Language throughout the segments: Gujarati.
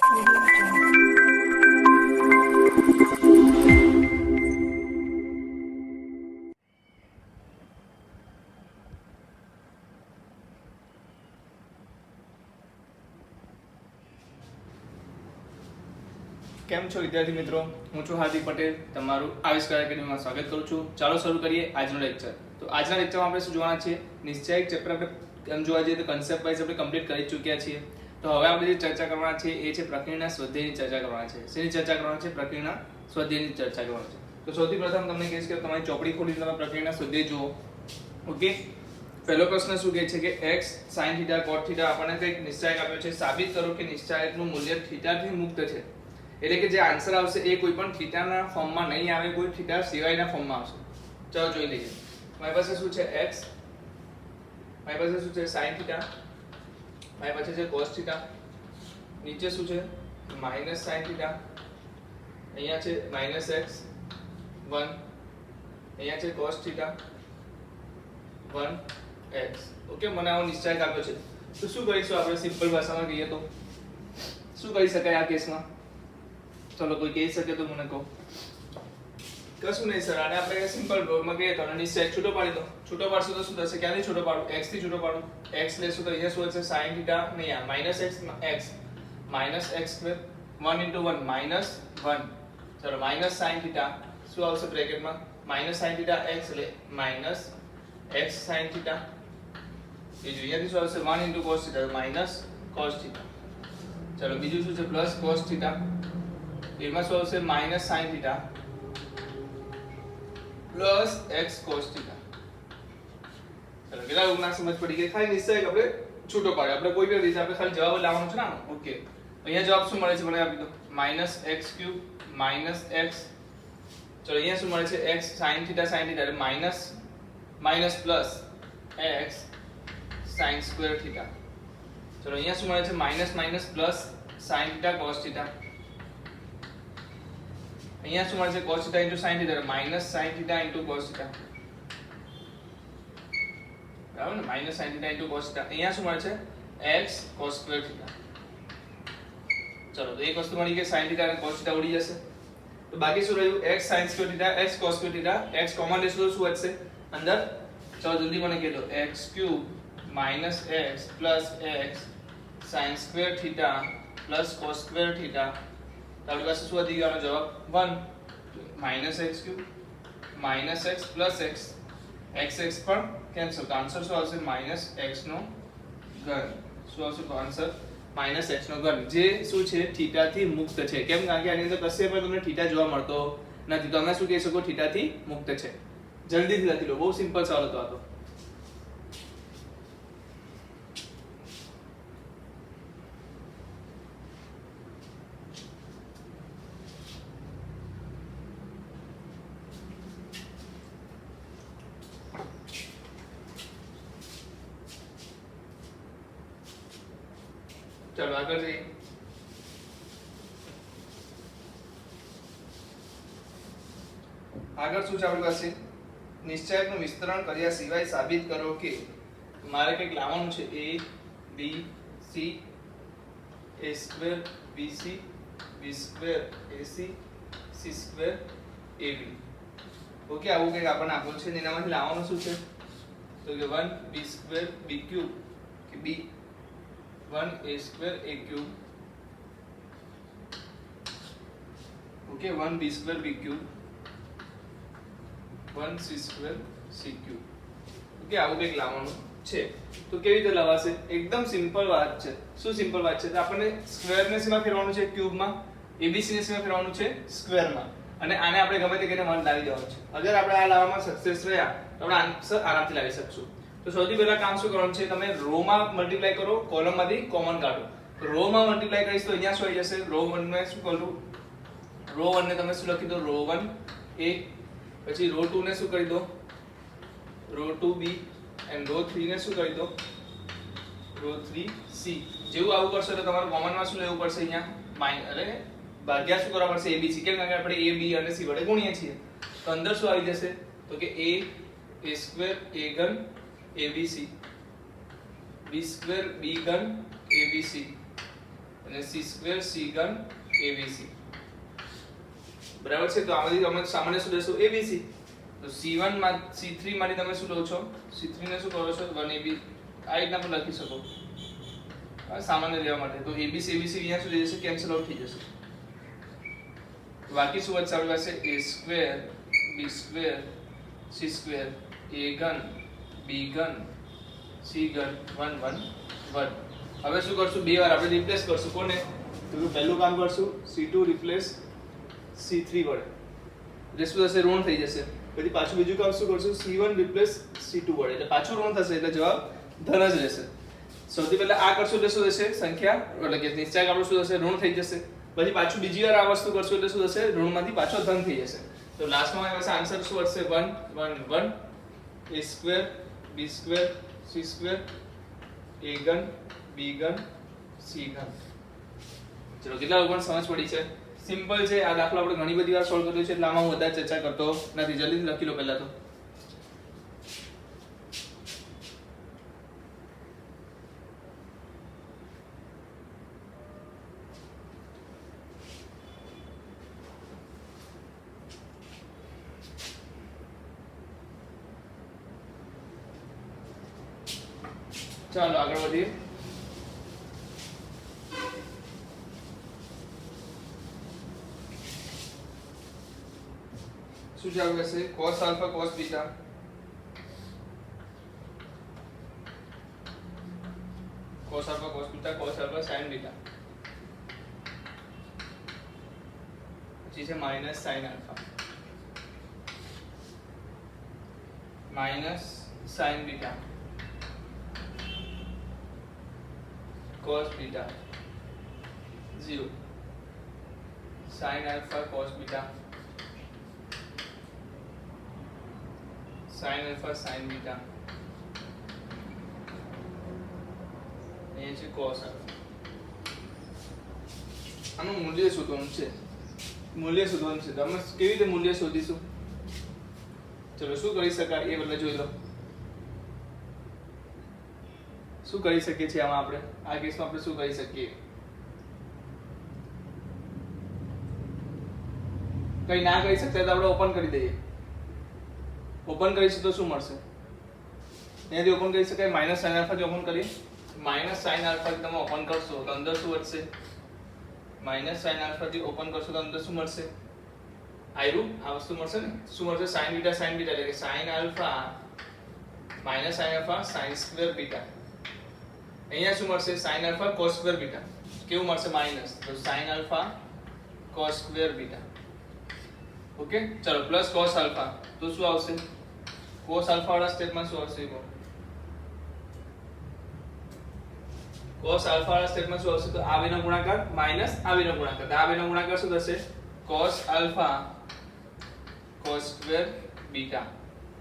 કેમ છો વિદ્યાર્થી મિત્રો, હું છું હાર્દિક પટેલ, તમારું આવિષ્કાર એકેડમીમાં સ્વાગત કરું છું. ચાલો શરૂ કરીએ આજનો લેક્ચર. તો આજના લેક્ચરમાં આપણે શું જોવાના છીએ? નિશ્ચયક ચેપ્ટર આપણે જોવા જઈએ તો કન્સેપ્ટ વાઇઝ આપણે કમ્પ્લીટ કરી ચૂક્યા છીએ. તો હવે આપણે જે ચર્ચા કરવાના છે એ છે પ્રક્રિયાના સ્વાધ્યાયની ચર્ચા કરવાના છે. શેની ચર્ચા કરવાના છે? પ્રક્રિયાના સ્વાધ્યાયની ચર્ચા કરવાના છે. તો સૌથી પ્રથમ તમને કહીશ કે તમારી ચોપડી ખોલીને તમે પ્રક્રિયાના સ્વાધ્યાય જુઓ. ઓકે, પહેલો પ્રશ્ન શું કહે છે કે x sin θ cot θ આપણને કંઈક નિશ્ચયક આપ્યો છે. સાબિત કરો કે નિશ્ચયકનું મૂલ્ય θ થી મુક્ત છે. એટલે કે જે આન્સર આવશે એ કોઈ પણ થીટાના ફોર્મમાં નહીં આવે, કોઈ થીટા સિવાયના ફોર્મમાં આવશે. ચાલો જોઈ લઈએ. મારી પાસે શું છે? x, મારી પાસે શું છે? sin θ, મારી પાસે છે cos θ, નીચે શું છે? માઈનસ sin θ, અહીંયા છે માઈનસ x 1, અહીંયા છે cos θ 1x. ઓકે, મને આવો નિશ્ચયક આપ્યો છે. તો શું કરીશું આપણે? સિમ્પલ ભાષામાં કહીએ તો શું કરી શકાય આ કેસમાં? ચલો કોઈ કહી શકે તો મને કહો. કશું નહીં સર, આને આપણે સિમ્પલ પ્રોગ્રામમાં કહીએ તો નિશ્ચયક છૂટો પાડી દો. છૂટો પાડશો તો શું થશે? ક્યાંથી છૂટો પાડું? x થી છૂટો પાડું. x લેશું તો અહીંયા શું હશે? sin θ નહીં, આ minus x minus x square 1 into 1 minus 1. ચલો માઈનસ sin θ શું આવશે બ્રેકેટમાં? માઈનસ sin θ x એટલે માઈનસ x sin θ. બીજું અહીંયાથી શું આવશે? 1 into cos θ માઈનસ cos θ. ચલો બીજું શું છે? Plus cos θ. એમાં શું આવશે? Minus sin θ plus x cos θ. ચલો કેટલા લોકોને સમજ પડી ગઈ? ખાલી નિશ્ચયક આપણે છૂટો પાડે, આપણે કોઈ પણ રીતે આપણે ખાલી જવાબ લાવવાનો છે ને. ઓકે, અહીંયા જવાબ શું મળે છે મને આપી દો. Minus x³ minus x. ચલો અહીંયા શું મળે છે? x sin θ એટલે minus minus plus x sin square θ. ચલો અહીંયા શું મળે છે? Minus minus plus sin θ cos θ. અહીંયા શું મળે છે? cos θ into sin θ minus sin θ into cos θ. બરાબર ને? Minus sin θ into cos θ. અહીંયા શું મળે છે? x cos square θ. ચલો તો એક વસ્તુ મળી ગઈ, sin θ અને cos θ ઉડી જશે. તો બાકી શું રહ્યું? x sin square θ, x cos square θ. x common લેશું તો શું વધશે અંદર? ચલો જલ્દી મને કહી દો. x³ minus x plus x sin square θ plus cos square θ. આપણી પાસે શું વધી ગયો જવાબ? 1 minus x³ minus x plus x x પણ કેન્સલ. તો આન્સર શું આવશે? માઈનસ x નો ઘન. શું આવશે આન્સર? માઈનસ x નો ઘન, જે શું છે? θ થી મુક્ત છે. કેમ? કારણ કે આની અંદર કશે પણ તમને θ જોવા મળતો નથી. તો તમે શું કહી શકો? θ થી મુક્ત છે. જલ્દીથી લખી લો, બહુ સિમ્પલ સવાલ હતો આ તો. ચલો આગળ જઈએ. આગળ શું છે આપણી પાસે? નિશ્ચયકનું વિસ્તરણ કર્યા સિવાય સાબિત કરો કે. મારે કંઈક લાવવાનું છે. a b c a² bc b² ac c² ab. Okay, આવું કંઈક આપણને આપેલું છે. એનામાંથી લાવવાનું શું છે? તો કે 1 b² b³ કે b 1 a² a³. Okay, 1 b² b³ 1 c² c³. Okay, આવું કંઈક લાવવાનું છે. તો કેવી રીતે લવાશે? એકદમ સિમ્પલ વાત છે. શું સિમ્પલ વાત છે? તો આપણને સ્ક્વેર ને શેમાં ફેરવાનું છે? ક્યુબમાં. abc ને શેમાં ફેરવાનું છે? સ્ક્વેરમાં. અને આને આપણે ગમે તે કરીને 1 લાવી દેવાનું છે. અગર આપણે આ લાવવામાં સક્સેસ રહ્યા તો આપણે આન્સર આરામથી લાવી શકશું. તો સૌથી પહેલા કામ શું કરવાનું છે? તમે રો માં મલ્ટીપ્લાય કરો, કોલમ માંથી કોમન કાઢો. તો રો માં મલ્ટીપ્લાય કરીશ તો અહીંયા શું આવી જશે? રો 1 ને શું કરું? રો 1 ને તમે શું લખી દો? Row 1 a. પછી રો 2 ને શું કરી દો? Row 2 b. એન્ડ રો 3 ને શું કરી દો? Row 3 c. જેવું આવું કરશો તો તમારે કોમન માં શું લેવું પડશે? અહીંયા માઈનસ અરે ભાગ્યા શું કરવા પડશે? abc. કેમ? કારણ કે આપણે a b અને c વડે ગુણીએ છીએ. તો અંદર શું આવી જશે? તો કે a a² a ઘન abc b² b ઘન abc અને c² c ઘન abc બરાબર છે। તો આમાંથી તમે સામાન્ય શું લેશો abc। તો c1 માં c3 માંથી તમે શું લો છો c3 ને શું કરો છો 1ab આ રીતના પણ લખી શકો સામાન્ય લેવા માટે। તો abc abc અહીંયા શું થઈ જશે કેન્સલ આઉટ થઈ જશે। બાકી શું વધશે આપણી પાસે a² b² c² a ઘન b ઘન c ઘન 1 1 1। હવે શું કરશું બે વાર આપણે રિપ્લેસ કરશું કોને તો પહેલું કામ કરશું c2 રિપ્લેસ c3 વડે એટલે શું થશે ઋણ થઈ જશે। પછી પાછું બીજું કામ શું કરશું c1 રિપ્લેસ c2 વડે એટલે પાછું ઋણ થશે એટલે જવાબ ધન જ રહેશે। સૌથી પહેલા આ કરશું એટલે શું થશે સંખ્યા એટલે કે નિશ્ચયક આપણું શું થશે ઋણ થઈ જશે। પછી પાછું બીજી વાર આ વસ્તુ કરશું એટલે શું થશે ઋણમાંથી પાછો ધન થઈ જશે। તો લાસ્ટમાં અમારી પાસે આન્સર શું વધશે 1 1 1 a² b² c² a ઘન b ઘન c ઘન। ચલો કેટલા લોકોને સમજ પડી છે સિમ્પલ છે આ દાખલો આપણે ઘણી બધી વાર સોલ્વ કર્યો છે એટલે આમાં હું વધારે ચર્ચા કરતો નથી જલ્દીથી લખી લો પહેલા તો। ચાલો આગળ વધીએ। શું છે આપણી પાસે cos alpha cos beta cos alpha cos beta cos alpha sin beta પછી છે minus sin alpha minus sin beta cos beta 0 sin alpha cos beta sin alpha sin beta એ છે cos alpha। આનું મૂલ્ય શોધવાનું છે તો અમે કેવી રીતે મૂલ્ય શોધીશું ચલો શું કરી શકાય એ બદલે જોઈ લો શું કરી શકીએ છીએ આમાં આપણે આ કેસમાં આપણે શું કરી શકીએ કઈ ના કરી શકતા તો આપણે ઓપન કરી દઈએ। ઓપન કરીશું તો શું મળશે અહીંયાથી ઓપન કરી શકાય માઈનસ sin alpha થી ઓપન કરીએ માઈનસ sin alpha થી તમે ઓપન કરશો તો અંદર શું વધશે માઈનસ sin alpha થી ઓપન કરશો તો અંદર શું મળશે આયરું આ વસ્તુ મળશે ને શું મળશે sin beta એટલે કે sin alpha minus sin alpha sin² beta અહીંયા શું મળશે sin alpha cos² beta કેવું મળશે માઈનસ તો sin alpha cos² beta okay ચલો પ્લસ cos alpha તો શું આવશે cos alpha વાળા સ્ટેપમાં શું આવશે cos alpha વાળા સ્ટેપમાં શું આવશે તો આ બેનો ગુણાકાર માઈનસ આ બેનો ગુણાકાર તો આ બેનો ગુણાકાર શું થશે cos alpha cos² beta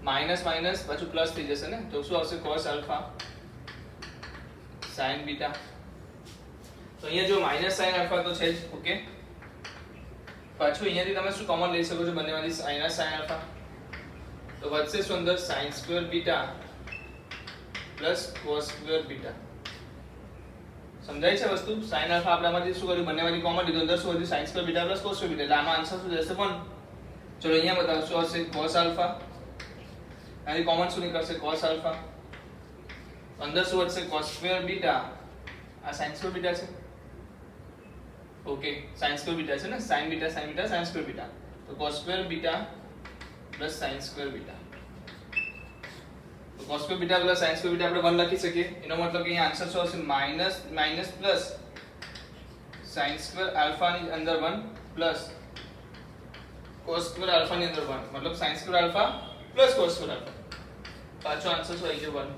minus minus પાછું પ્લસ થઈ જશે ને તો શું આવશે cos alpha sin beta તો અહીંયા જો માઈનસ sin alpha તો છે જ ઓકે પાછું અહીંયાથી તમે શું કોમન લઈ શકો છો બંનેમાંથી માઈનસ sin alpha તો વધશે શું અંદર sin² beta plus cos² beta સમજાય છે વસ્તુ sin alpha આપણે આમાંથી શું કર્યું બંનેમાંથી કોમન લીધું અંદર શું વધ્યું sin² beta plus cos² beta એટલે આમાં આન્સર શું જશે પણ ચલો અહીંયા બતાવો શું હશે cos alpha આની કોમન શું નીકળશે cos alpha અંદર શું વધશે cos² beta આ sin² beta છે ઓકે sin² beta છે ને sin beta sin² beta તો cos² beta plus sin² beta તો cos² beta plus sin² beta આપણે 1 લખી શકીએ એનો મતલબ કે અહીંયા આન્સર શું આવશે minus minus plus sin² alpha ની અંદર 1 પ્લસ cos² alpha ની અંદર 1 મતલબ sin² alpha plus cos² alpha પાછો આન્સર શું આવી ગયો 1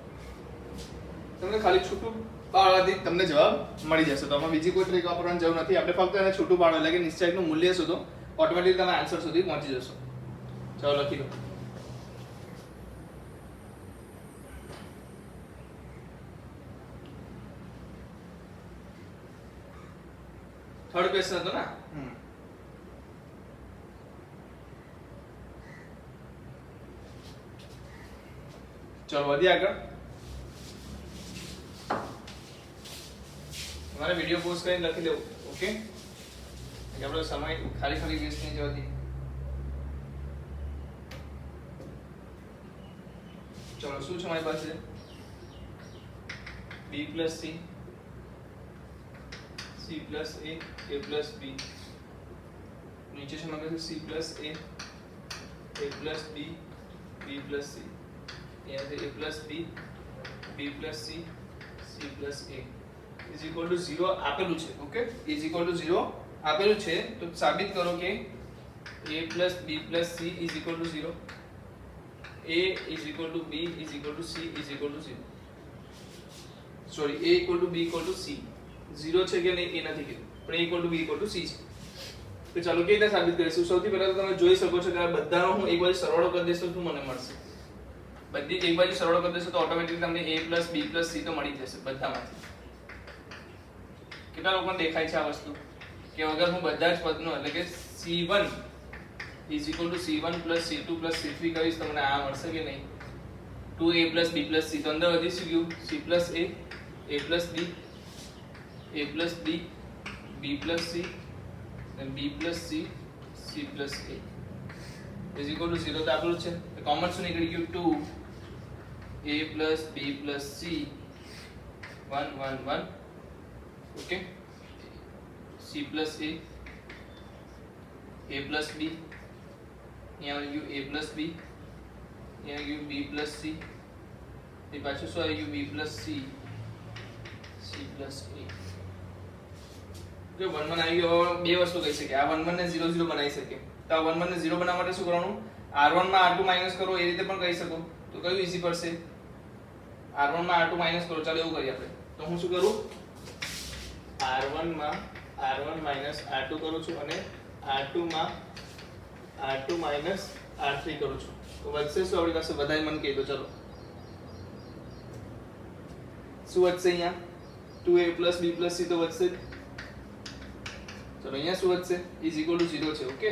તમને ખાલી છૂટું પાડવાથી તમને જવાબ મળી જશે તો આમાં બીજી કોઈ ટ્રીક વાપરવાની જરૂર નથી આપણે ફક્ત એને છૂટું પાડો એટલે કે નિશ્ચયકનું મૂલ્ય શોધો ઓટોમેટિકલી તમે આન્સર સુધી પહોંચી જશો ચાલો લખી લો થર્ડ ક્વેશ્ચન હતો ને ચલો વધીએ આગળ તમારે વિડિયો પોઝ કરીને લખી લેવું. ઓકે, આપણો સમય ખાલી વેસ્ટ નહીં જવા દઈએ. ચલો શું છે મારી પાસે b plus c c plus a plus b. નીચે છે મારી પાસે c plus a plus b b plus c. यहाँ से a plus b b plus c c plus a is equal to 0 આપેલું છે. ઓકે, is equal to 0 આપેલું છે તો સાબિત કરો કે a plus b plus c is equal to 0. a is equal to b is equal to c is equal to 0. Sorry, a equal to b equal to c. 0 છે કે નહીં એ નથી કીધું, પણ a equal to b equal to c છે. તો ચાલો કેવી રીતે સાબિત કરીશું? સૌથી પહેલા તો તમે જોઈ શકો છો કે આ બધાનો હું એક બાજુ સરવાળો કરી દઈશ તો શું મને મળશે? બધી એક બાજુ સરવાળો કરી દેશો તો ઓટોમેટિકલી તમને a b c તો મળી જશે બધામાંથી. કેટલા લોકોને દેખાય છે આ વસ્તુ કે અગર હું બધા જ પદનો એટલે કે c1 is equal to c1 plus c2 plus c3 કરીશ તો મને આ મળશે કે નહીં? 2a plus b plus c. તો અંદર વધી શું ગયું? c plus a plus b b plus c then b plus c c plus a is equal to 0. તો આપણું છે કોમન શું નીકળી ગયું? 2a plus b plus c 1 1 1. Okay, c plus a plus b, यहाँ આવી ગયું a plus b, यहाँ આવી ગયું b plus c, એ પાછું શું આવી ગયું? b plus c c plus a. જો 1 1 આવી ગયો. બે વસ્તુ કહી શકે, આ 1 1 ને 0 0 બનાવી શકે. તો આ 1 1 ને 0 બનાવવા માટે શું કરવાનું? r1 માં r2 માઈનસ કરો, એ રીતે પણ કહી શકો. તો કયું ઈઝી પડશે? r1 માં r2 માઈનસ કરો. ચાલો એવું કરીએ આપણે. તો હું શું કરું? r1 માં r1 માઈનસ r2 કરું છું અને r2 માં r2 માઈનસ r3 કરું છું. તો વધશે શું આપણી પાસે? બધાય મને કહી દો. ચલો શું વધશે? અહીંયા 2a plus b plus c તો વધશે જ. ચલો અહીંયા શું વધશે? is equal to 0 છે. ઓકે,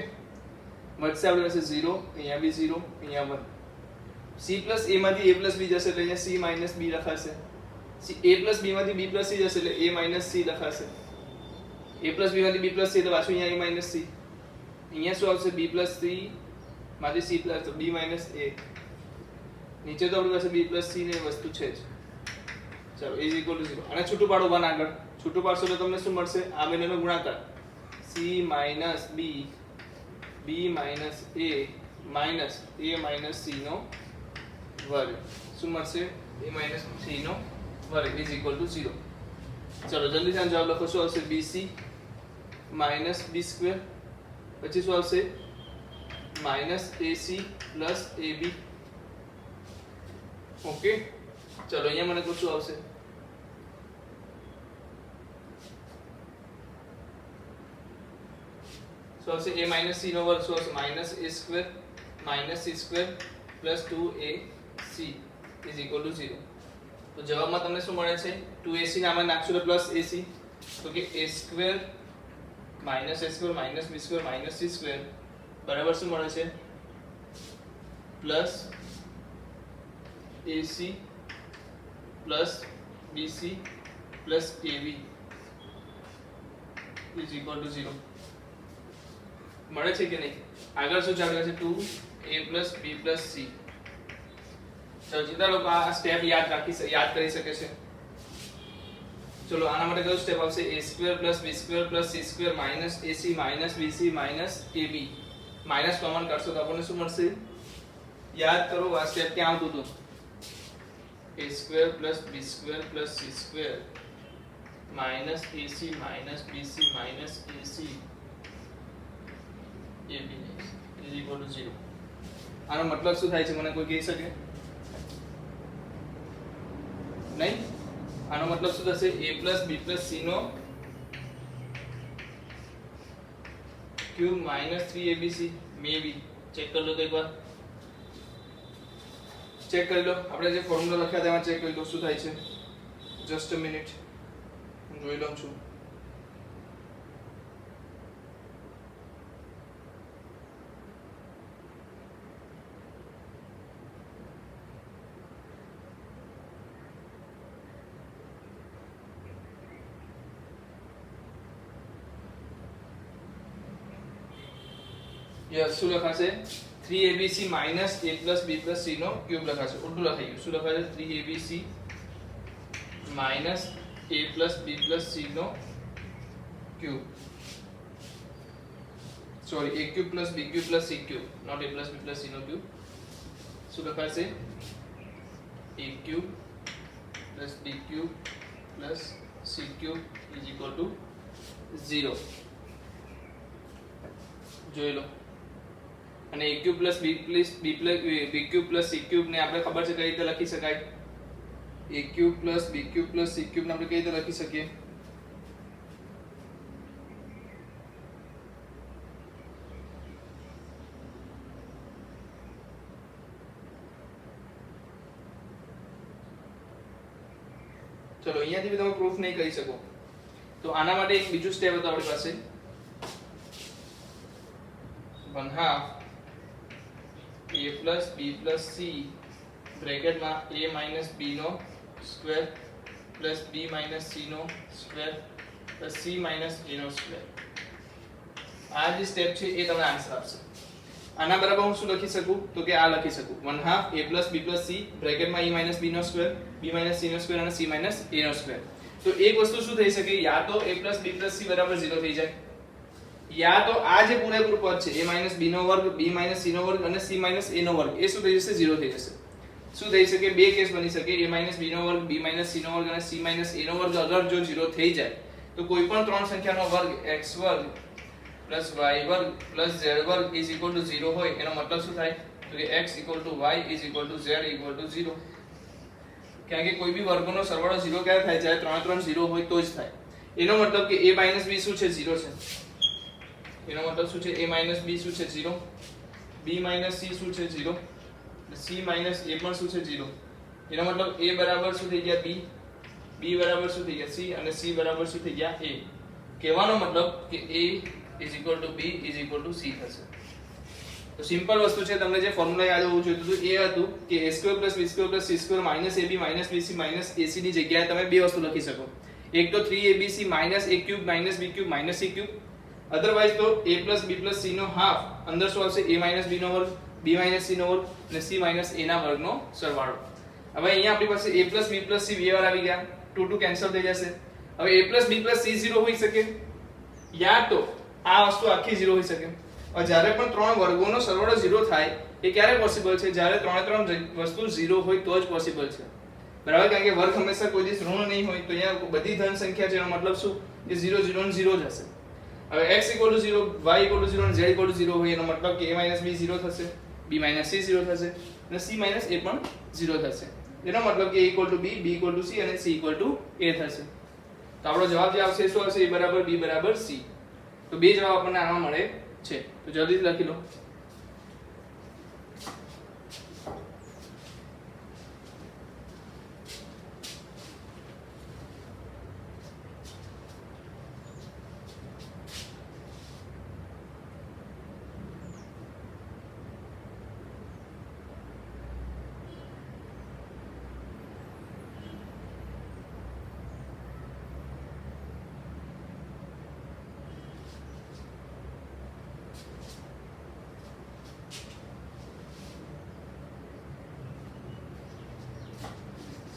વધશે આપણી પાસે 0, અહીંયા બી 0, અહીંયા 1. c plus a માંથી a plus b જશે એટલે અહીંયા c minus b લખાશે. a plus b માંથી b plus c જશે એટલે a minus c લખાશે. a plus b માંથી b plus c એટલે પાછું અહીંયા a minus c. અહીંયા શું આવશે? b plus c માંથી c plus તો b minus a. નીચે તો આપણી પાસે b plus c ને વસ્તુ છે જ. ચલો is equal to 0. અને છૂટું પાડો 1 આગળ. છૂટું પાડશો એટલે તમને શું મળશે? આ બંનેનો ગુણાકાર c minus b b minus a minus a minus c નો વર્ગ. શું મળશે? a minus c નો વર્ગ is equal to 0. ચલો જલ્દી થી જવાબ લખો. શું આવશે? bc minus b square, પછી શું આવશે? minus ac plus ab. Okay, ચલો અહીંયા મને શું આવશે? શું આવશે? a minus c નો વર્ગ શું આવશે? minus a square minus c square plus 2ac is equal to 0. તો જવાબમાં તમને શું મળે છે? 2ac ને આમાં નાખશો એટલે પ્લસ ac. તો કે a square minus a square minus b square minus c square બરાબર શું મળે છે? Plus ac plus bc plus ab is equal to 0. મળે છે કે નહીં? આગળ શું ચાલે છે? 2a plus b plus c. ચલો જેટલા લોકો આ સ્ટેપ યાદ કરી શકે છે. ચલો આના માટે કયો સ્ટેપ આવશે? a square plus b square plus c square minus ac minus bc minus ab. Minus common કરશો તો આપણને શું મળશે? યાદ કરો આ સ્ટેપ ક્યાં આવતું હતું? a square plus b square plus c square minus ac minus bc minus ac ab is equal to 0. આનો મતલબ શું થાય છે? મને કોઈ કહી શકે? નહીં? આનો મતલબ શું થશે? a plus b plus c નો cube minus 3abc. maybe check કરી લો તો એકવાર. ચેક કરી લો. આપણે જે ફોર્મ્યુલા લખ્યા હતા એમાં ચેક કરી લો શું થાય છે. જસ્ટ અ મિનિટ, હું જોઈ લઉં છું. યસ શું લખાશે 3abc - a + b + c નો ક્યુબ લખાશે. ઉલટું લખાઈ ગયું. શું લખાશે 3abc - a + b + c નો cube. Sorry a cube + b cube + c cube, not a + b + c નો ક્યુબ. શું લખાશે a cube + b cube + c cube = 0. જોઈ લો. અને a cube + b cube + c cube ને આપણે ખબર છે કઈ રીતે લખી શકાય. a cube + b cube + c cube ને આપણે કઈ રીતે લખી શકીએ? ચલો અહીંયાથી બી તમે પ્રૂફ નહીં કરી શકો તો આના માટે એક બીજું સ્ટેપ હતો આપણી પાસે 1/2 a + b + c બ્રેકેટમાં a - b નો સ્ક્વેર + b - c નો સ્ક્વેર + c - a નો સ્ક્વેર. આ જે સ્ટેપ છે એ તમને આન્સર આપશે. આના બરાબર હું શું લખી શકું તો કે આ લખી શકું 1/2 a + b + c બ્રેકેટમાં a - b નો સ્ક્વેર b - c નો સ્ક્વેર અને c - a નો સ્ક્વેર. તો એક વસ્તુ શું થઈ શકે, યા તો a + b + c બરાબર 0 થઈ જાય, યા તો આ જે પૂરેપૂરું પદ છે a - b નો વર્ગ b - c નો વર્ગ અને c - a નો વર્ગ એ શું થઈ જશે 0 થઈ જશે. શું થઈ શકે, બે કેસ બની શકે a - b નો વર્ગ b - c નો વર્ગ અને c - a નો વર્ગ અગર જો 0 થઈ જાય તો કોઈ પણ ત્રણ સંખ્યાનો વર્ગ x2 + y2 + z2 = 0 હોય એનો મતલબ શું થાય તો કે x = y = z = 0. કારણ કે કોઈ બી વર્ગોનો સરવાળો 0 ક્યારે થાય જ્યારે ત્રણ 0 હોય તો જ થાય. એનો મતલબ કે a - b શું છે 0 છે. એનો મતલબ શું છે a - b શું છે 0, b - c શું છે 0, c - a પણ શું છે 0. એનો મતલબ a બરાબર શું થઈ ગયા b બરાબર શું થઈ ગયા c અને c બરાબર શું થઈ ગયા a. કહેવાનો મતલબ કે a = b = c થશે. તો સિમ્પલ વસ્તુ છે, તમને જે ફોર્મ્યુલા યાદ હોવું જોઈએ તો એ હતું કે a² + b² + c² - ab - bc - ac ની જગ્યાએ તમે બે વસ્તુ લખી શકો. એક તો 3abc - a³ - b³ - c³ otherwise તો a + b + c no half અંદર શું આવશે a - b નો વર્ગ b - c નો વર્ગ અને c - a ના વર્ગનો સરવાળો. હવે અહીંયા આપણી પાસે a + b + c બે વાર આવી ગયા, 2 2 કેન્સલ થઈ જશે. હવે a + b + c 0 હોઈ શકે, યા તો આ વસ્તુ આખી 0 હોઈ શકે. જ્યારે પણ ત્રણ વર્ગોનો સરવાળો 0 થાય એ ક્યારે પોસિબલ છે, જ્યારે ત્રણ વસ્તુ 0 હોય તો જ પોસિબલ છે. બરાબર, કારણ કે વર્ગ હંમેશા કોઈ દિવસ ઋણ નહીં હોય. તો અહીંયા બધી ધન સંખ્યા છે એનો મતલબ શું કે 0 0 અને 0 જ હશે. હવે x = 0 y = 0 અને z = 0 હોય એનો મતલબ કે a - b 0 થશે, b - c 0 થશે અને c - a પણ 0 થશે. એનો મતલબ કે a = b b = c અને c = a થશે. તો આપણો જવાબ જે આવશે શું આવશે a = b = c. તો બે જવાબ આપણને આમાં મળે છે. તો જલ્દીથી લખી લો.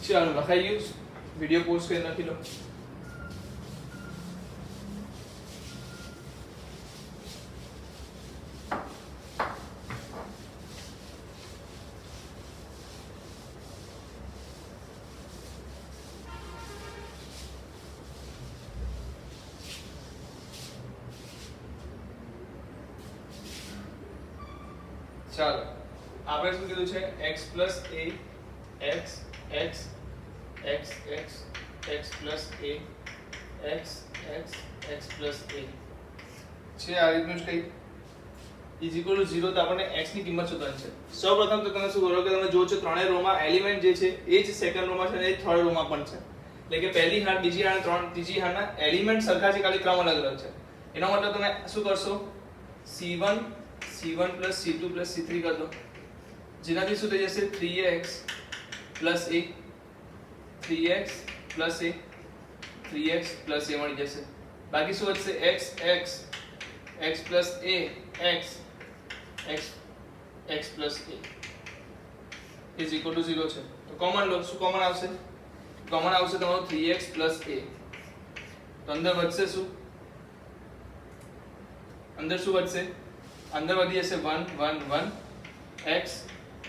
ચાલો લખાઈ ગયું, વિડિયો પોઝ કરી લખી લો. ચાલો આપણે શું કીધું છે x + a x x x x x plus a x x x plus a છે આ રીતનું જ કંઈ = 0 તો આપણને x ની કિંમત શોધવાની છે. સૌપ્રથમ તો તમે શું કરો કે તમે જો છો ત્રણેય રોમાં એલિમેન્ટ જે છે એ જ સેકન્ડ રોમાં છે અને એ થર્ડ રોમાં પણ છે. એટલે કે પહેલી હાર બીજી હાર ત્રીજી હારના એલિમેન્ટ સરખા છે, ખાલી ક્રમ અલગ અલગ છે. એનો મતલબ તમે શું કરશો c1 c1 + c2 + c3 કરી દો, જેનાથી શું થઈ જશે 3x + a 3x + a 3x + a મળી જશે. બાકી શું વધશે x x x + a x x plus a is equal to 0 છે તો કોમન લો શું કોમન આવશે તમારો 3x plus a તો અંદર વધશે શું અંદર વધી જશે 1 1 1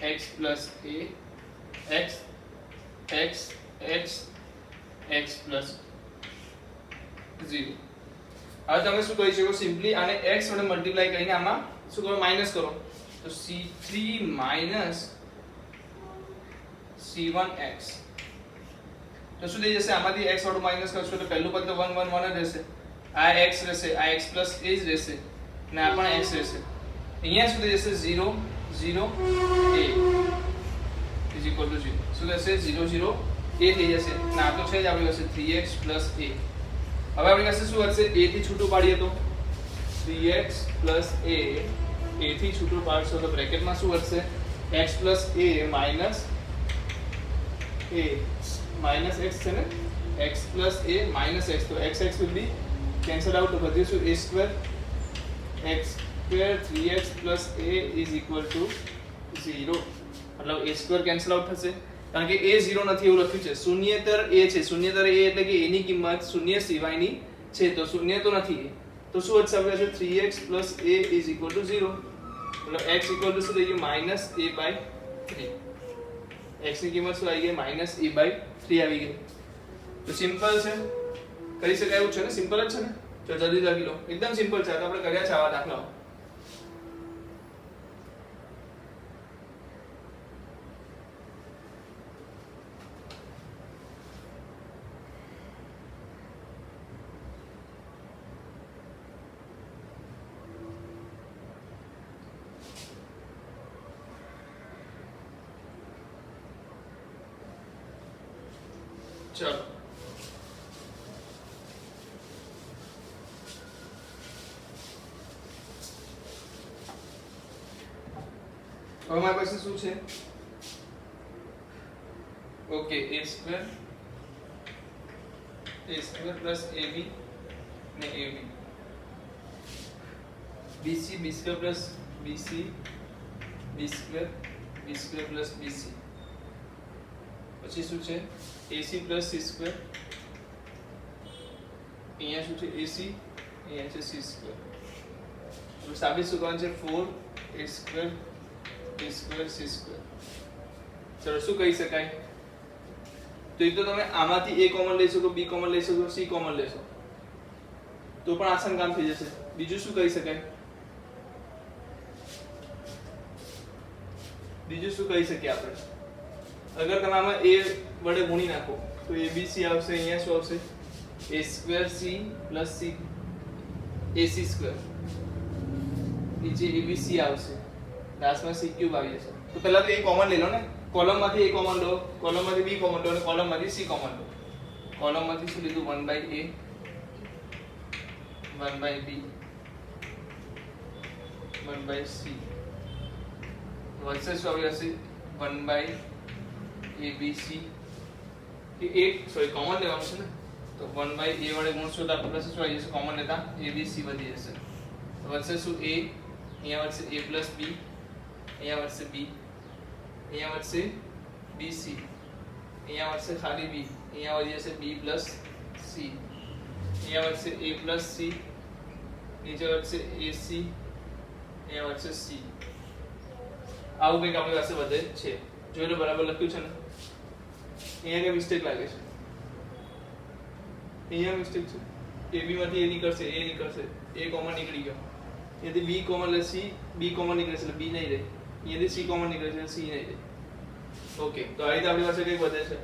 x plus a x plus 0 હવે તમે શું કહી શકો સિમ્પલી આને x વડે મલ્ટીપ્લાય કરીને આમાં શું કરો માઈનસ કરો તો c3 minus c1x તો શું થઈ જશે આમાંથી x વડે માઈનસ કરશો તો પહેલું પદ તો 1 1 1 જ રહેશે આ x રહેશે આ x plus a જ રહેશે અને આ પણ x રહેશે અહીંયા શું થઈ જશે 0 0 a is equal to 0 શું થશે 0 0 a થઈ જશે અને આ તો છે જ આપણી પાસે 3x plus a હવે આપણી પાસે શું હશે a થી છૂટું પાડીએ તો 3x plus a થી છૂટું પાડશો તો બ્રેકેટમાં શું વધશે x plus a minus x છે ને x plus a minus x તો x will be cancelled out તો વધે શું a square x square 3x plus a is equal to 0 मतलब a square cancel out થશે કારણ કે a 0 નથી એવું લખ્યું છે શૂન્યેતર a છે શૂન્યેતર a એટલે કે a ની કિંમત શૂન્ય સિવાયની છે તો શૂન્ય તો નથી તો શું વધશે આપણે છે 3x plus a is equal to 0 मतलब x equal to શું થઈ ગયું -a/3 x ની કિંમત શું આવી ગઈ -a/3 આવી ગઈ તો સિમ્પલ છે કરી શકાય એવું છે ને સિમ્પલ જ છે ને તો જલ્દી લખી લો એકદમ સિમ્પલ છે તો આપણે કર્યા છે આવા દાખલાઓ चलो अब हमारे पास શું છે okay a square plus ab ને ab bc b square plus bc b square plus bc પછી શું છે AC plus C square અહીંયા શું છે AC અહીંયા છે C square તો સાબિત શું કરવાનું છે 4 a square C square ચલો શું કહી શકાય તો એક તો તમે આમાંથી a કોમન લઈ શકો b કોમન લઈ શકો c કોમન લેશો તો પણ આસાન કામ થઈ જશે બીજું શું કહી શકાય આપણે अगर તમે આમાં a વડે ગુણી નાખો તો abc આવશે અહીંયા શું આવશે a square c plus c ac square નીચે abc આવશે લાસ્ટમાં c ક્યુબ આવી જશે તો પહેલા તો a કોમન લઈ લો ને કોલમમાંથી a કોમન લો કોલમમાંથી b કોમન લો અને કોલમમાંથી c કોમન લો કોલમમાંથી શું લીધું 1/a 1/b 1/c વર્સેસ શું આવી જશે 1/abc કે 8 સોરી કોમન લેવાનું છે ને તો 1/a વડે ગુણશો તો આપણી પાસે શું આવી જશે કોમન લેતા abc વધી જશે તો વધશે શું a અહીંયા વધશે a plus b અહીંયા વધશે b અહીંયા વધશે bc અહીંયા વધશે ખાલી b અહીંયા વધી જશે b plus c અહીંયા વધશે a plus c નીચે વધશે ac અહીંયા વધશે c આવું કંઈક આપણી પાસે વધે છે જોઈ લો બરાબર લખ્યું છે ને અહીંયા કે મિસ્ટેક લાગે છે અહીંયા મિસ્ટેક છે ab માંથી a નીકળશે a કોમન નીકળી ગયો અહીંયાથી b કોમન લે c b કોમન નીકળે છે એટલે b નહીં રહે અહીંયાથી c કોમન નીકળે છે c નહીં રહે ઓકે તો આ રીતે આપણી પાસે કંઈક વધે છે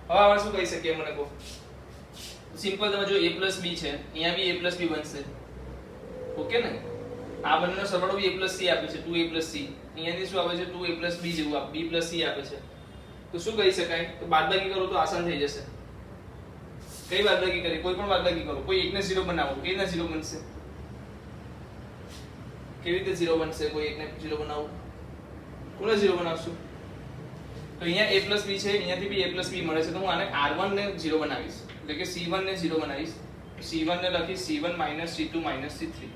હવે આપણે શું કહી શકીએ મને કહો સિમ્પલ તમે જો a plus b છે અહીંયા બી a plus b બનશે ઓકે ને આ બંનેનો સરવાળો બી a plus c આપે છે 2a plus c અહીંયાથી શું આવે છે 2a plus b જેવું b plus c આપે છે તો શું કહી શકાય તો બાદબાકી કરો તો આસાન થઈ જશે કઈ બાદબાકી કરી કોઈ પણ બાદબાકી કરો કોઈ એકને 0 બનાવો કેવી રીતે 0 બનશે કેવી રીતે 0 બનશે કોઈ એકને 0 બનાવો કોને 0 બનાવશું તો અહીંયા a plus b છે અહીંયાથી બી a plus b મળે છે તો હું આને r1 ને 0 બનાવીશ એટલે કે c1 ને 0 બનાવીશ c1 ને લખી c1 - c2 - c3